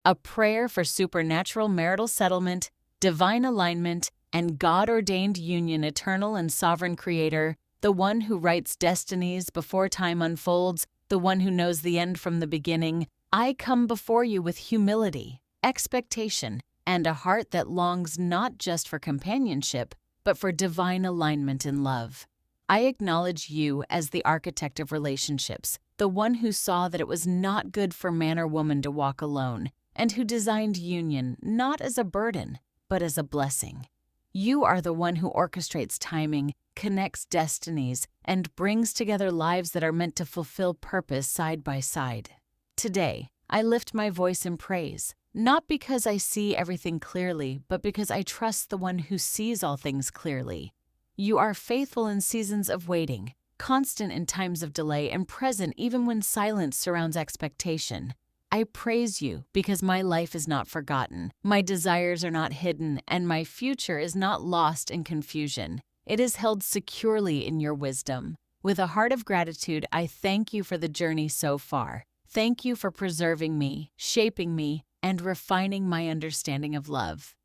a prayer for supernatural marital settlement, divine alignment, and God-ordained union. Eternal and sovereign Creator, the one who writes destinies before time unfolds, the one who knows the end from the beginning, I come before you with humility, expectation, and a heart that longs not just for companionship, but for divine alignment in love. I acknowledge you as the architect of relationships, the one who saw that it was not good for man or woman to walk alone, and who designed union not as a burden, but as a blessing. You are the one who orchestrates timing, connects destinies, and brings together lives that are meant to fulfill purpose side by side. Today, I lift my voice in praise, not because I see everything clearly, but because I trust the one who sees all things clearly. You are faithful in seasons of waiting, constant in times of delay, and present even when silence surrounds expectation. I praise you because my life is not forgotten, my desires are not hidden, and my future is not lost in confusion. It is held securely in your wisdom. With a heart of gratitude, I thank you for the journey so far. Thank you for preserving me, shaping me, and refining my understanding of love.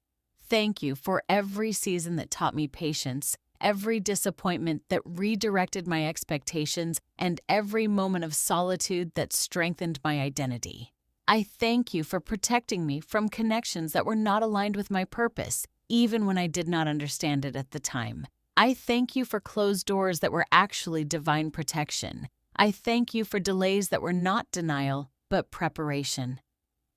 Thank you for every season that taught me patience, every disappointment that redirected my expectations, and every moment of solitude that strengthened my identity. I thank you for protecting me from connections that were not aligned with my purpose, even when I did not understand it at the time. I thank you for closed doors that were actually divine protection. I thank you for delays that were not denial, but preparation.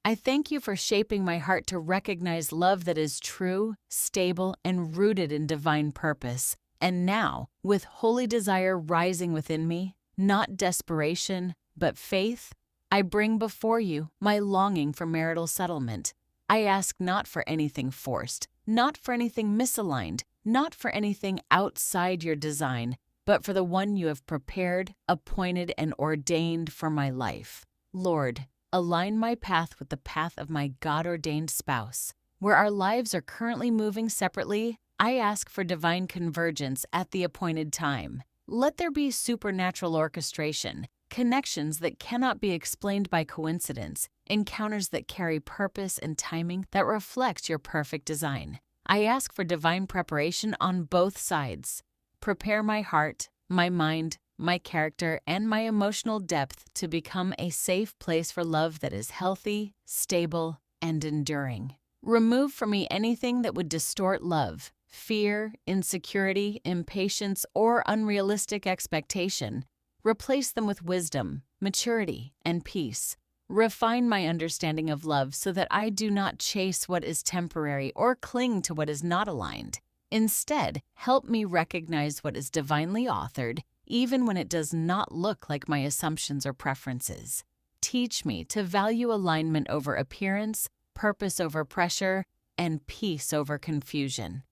I thank you for shaping my heart to recognize love that is true, stable, and rooted in divine purpose. And now, with holy desire rising within me, not desperation, but faith, I bring before you my longing for marital settlement. I ask not for anything forced, not for anything misaligned, not for anything outside your design, but for the one you have prepared, appointed, and ordained for my life. Lord, align my path with the path of my God-ordained spouse. Where our lives are currently moving separately, I ask for divine convergence at the appointed time. Let there be supernatural orchestration, connections that cannot be explained by coincidence, encounters that carry purpose and timing that reflect your perfect design. I ask for divine preparation on both sides. Prepare my heart, my mind, my character, and my emotional depth to become a safe place for love that is healthy, stable, and enduring. Remove from me anything that would distort love, fear, insecurity, impatience, or unrealistic expectation. Replace them with wisdom, maturity, and peace. Refine my understanding of love so that I do not chase what is temporary or cling to what is not aligned. Instead, help me recognize what is divinely authored, even when it does not look like my assumptions or preferences. Teach me to value alignment over appearance, purpose over pressure, and peace over confusion.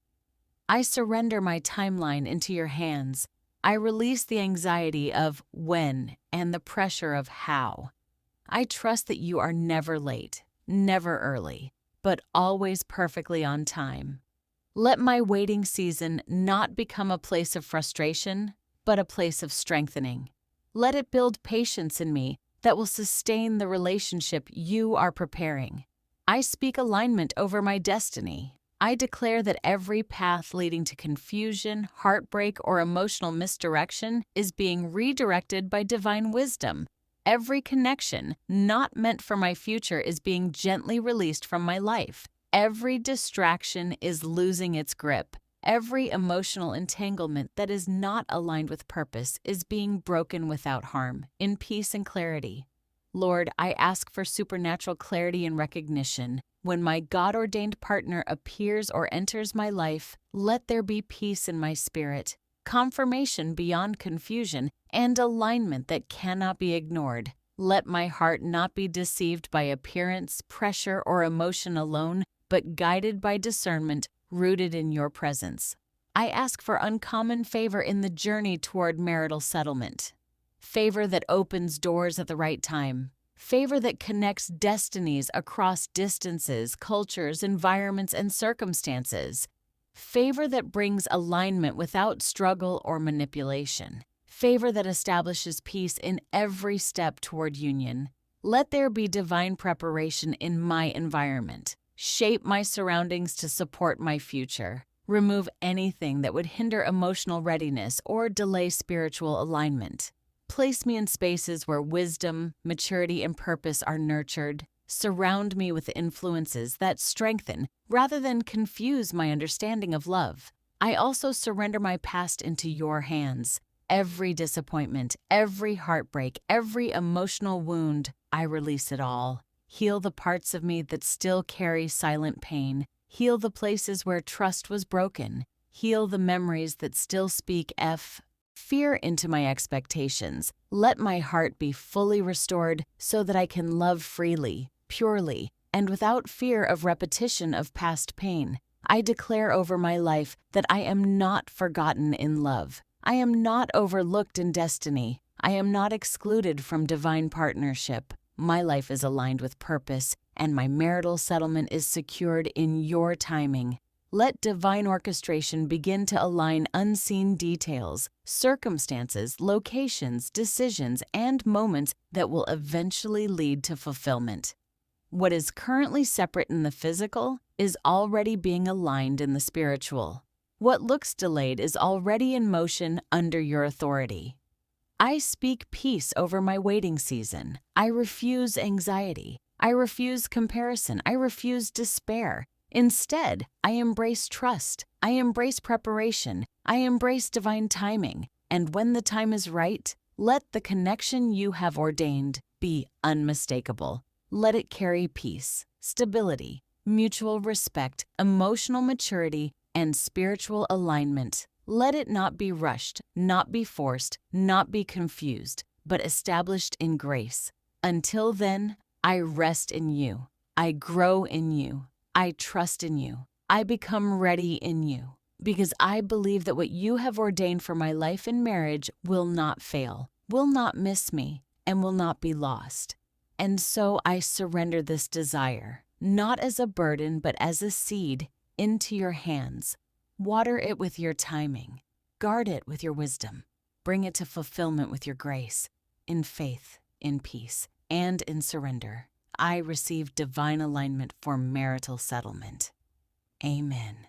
I surrender my timeline into your hands. I release the anxiety of when and the pressure of how. I trust that you are never late, never early, but always perfectly on time. Let my waiting season not become a place of frustration, but a place of strengthening. Let it build patience in me that will sustain the relationship you are preparing. I speak alignment over my destiny. I declare that every path leading to confusion, heartbreak, or emotional misdirection is being redirected by divine wisdom. Every connection not meant for my future is being gently released from my life. Every distraction is losing its grip. Every emotional entanglement that is not aligned with purpose is being broken without harm, in peace and clarity. Lord, I ask for supernatural clarity and recognition. When my God-ordained partner appears or enters my life, let there be peace in my spirit, confirmation beyond confusion, and alignment that cannot be ignored. Let my heart not be deceived by appearance, pressure, or emotion alone, but guided by discernment, rooted in your presence. I ask for uncommon favor in the journey toward marital settlement. Favor that opens doors at the right time. Favor that connects destinies across distances, cultures, environments, and circumstances. Favor that brings alignment without struggle or manipulation. Favor that establishes peace in every step toward union. Let there be divine preparation in my environment. Shape my surroundings to support my future. Remove anything that would hinder emotional readiness or delay spiritual alignment. Place me in spaces where wisdom, maturity, and purpose are nurtured. Surround me with influences that strengthen rather than confuse my understanding of love. I also surrender my past into your hands. Every disappointment, every heartbreak, every emotional wound, I release it all. Heal the parts of me that still carry silent pain. Heal the places where trust was broken. Heal the memories that still speak fear into my expectations. Let my heart be fully restored so that I can love freely, purely, and without fear of repetition of past pain. I declare over my life that I am not forgotten in love. I am not overlooked in destiny. I am not excluded from divine partnership. My life is aligned with purpose, and my marital settlement is secured in your timing. Let divine orchestration begin to align unseen details, circumstances, locations, decisions, and moments that will eventually lead to fulfillment. What is currently separate in the physical is already being aligned in the spiritual. What looks delayed is already in motion under your authority. I speak peace over my waiting season. I refuse anxiety. I refuse comparison. I refuse despair. Instead, I embrace trust. I embrace preparation. I embrace divine timing. And when the time is right, let the connection you have ordained be unmistakable. Let it carry peace, stability, mutual respect, emotional maturity, and spiritual alignment. Let it not be rushed, not be forced, not be confused, but established in grace. Until then, I rest in you. I grow in you. I trust in you. I become ready in you, because I believe that what you have ordained for my life and marriage will not fail, will not miss me, and will not be lost. And so I surrender this desire, not as a burden, but as a seed, into your hands. Water it with your timing. Guard it with your wisdom. Bring it to fulfillment with your grace. In faith, in peace, and in surrender, I receive divine alignment for marital settlement. Amen.